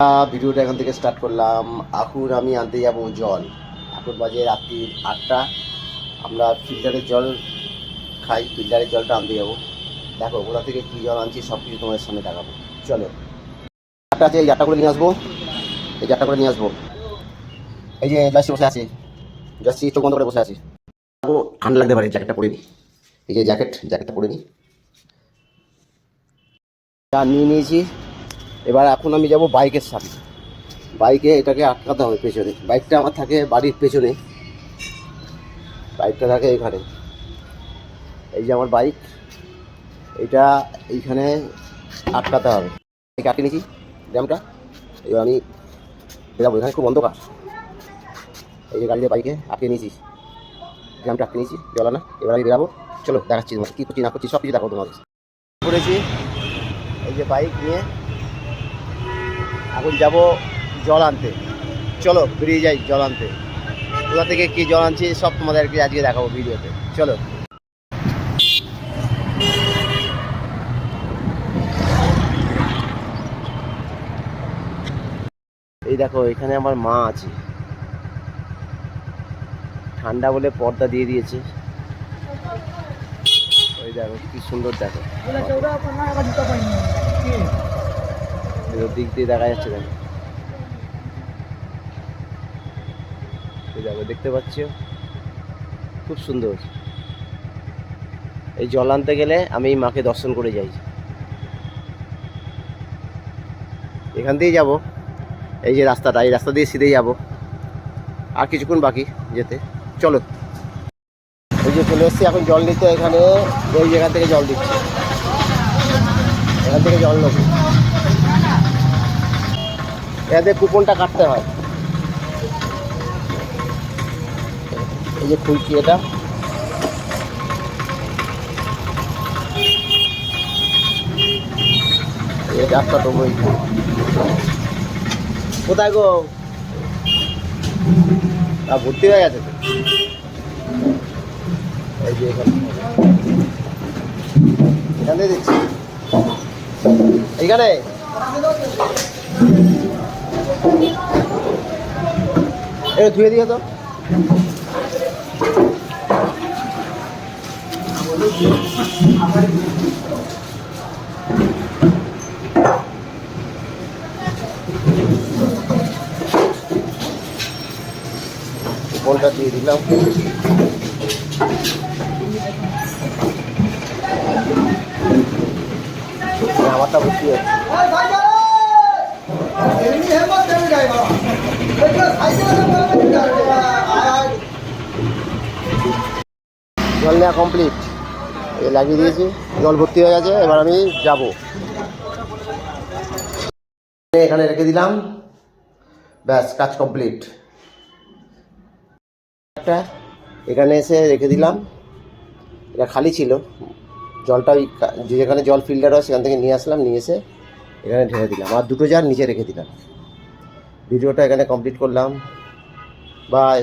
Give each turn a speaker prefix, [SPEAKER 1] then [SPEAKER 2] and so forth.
[SPEAKER 1] ভিডিওটা এখান থেকে স্টার্ট করলাম। এখন আমি আনতে যাব জল। এখন বাজে রাত্রি 8টা। আমরা ফিল্টারের জল খাই, ফিল্টারের জলটা আনতে যাবো। দেখো ওরা থেকে কী জল আনছি সব কিছু তোমাদের সামনে দেখাবো। চলো, জারটা আছে, এই জারটা করে নিয়ে আসবো। এই জারটা করে নিয়ে আসবো। এই যে জার্সি বসে আছে, জার্সি চোখ বন্ধ করে বসে আছে। ঠান্ডা লাগতে পারে, জ্যাকেটটা পরে নিই। এই যে জ্যাকেটটা পরে নিই। যা নিয়ে নিয়েছি। এবার এখন আমি যাব বাইকের সামনে। বাইকে এটাকে আটকাতে হবে পেছনে। বাইকটা আমার থাকে বাড়ির পেছনে, বাইকটা থাকে এখানে। এই যে আমার বাইক, এটা এইখানে আটকাতে হবে। বাইকে আটকে নিয়েছি জ্যামটা। এবার আমি বেরাবো, এখানে খুব অন্ধকার। এই যে গাড়িতে বাইকে আটকে নিয়েছি, জ্যামটা আটকে নিয়েছি, জলা না। এবার আমি বেরাবো। চলো দেখাচ্ছি তোমার কী করছি না করছি সব কিছু দেখো তোমাকে। করেছি এই যে বাইক নিয়ে এখন যাব জল আনতে। চলো বেরিয়ে যাই জল আনতে। কোথা থেকে কী জল আনছি সব তোমাদেরকে আজকে দেখাবো ভিডিওতে। চলো। এই দেখো এখানে আমার মা আছে, ঠান্ডা বলে পর্দা দিয়ে দিয়েছে। ওই দেখো কি সুন্দর, দেখো দিক দিয়ে দেখা যাচ্ছে। দেখো এই দেখো, দেখতে পাচ্ছ খুব সুন্দর। এই জল আনতে গেলে আমি এই মাকে দর্শন করে যাই। এখান দিয়েই যাব, এই যে রাস্তাটা, এই রাস্তা দিয়ে সিধেই যাব। আর কিছুক্ষণ বাকি যেতে। চলো, এই যে চলে এসেছি এখন জল নিতে। এখানে ওই জায়গা থেকে জল দিচ্ছি, এখান থেকে জল নেব। এদের কুপনটা কাটতে হয়। এই যে খুলছি এটা, এই রাস্তা তো ওই কোথায় গো ভর্তি হয়ে গেছে তো। এই যে এখানে দিচ্ছি, এইখানে ধুয়ে দিয়ে তো। কুপনটা দিয়ে দিলাম। আমারটা ভর্তি হচ্ছে। জল নেওয়া কমপ্লিট, লাগিয়ে দিয়েছি, জল ভর্তি হয়ে গেছে। এবার আমি যাব, এখানে রেখে দিলাম, ব্যাস কাজ কমপ্লিট। এখানে এসে রেখে দিলাম, এটা খালি ছিল। জলটা ওই যেখানে জল ফিল্টার হয় সেখান থেকে নিয়ে আসলাম, নিয়ে এসে এখানে ঢেলে দিলাম। আর দুটো জার নিচে রেখে দিলাম। ভিডিওটা এখানে কমপ্লিট করলাম। বাই।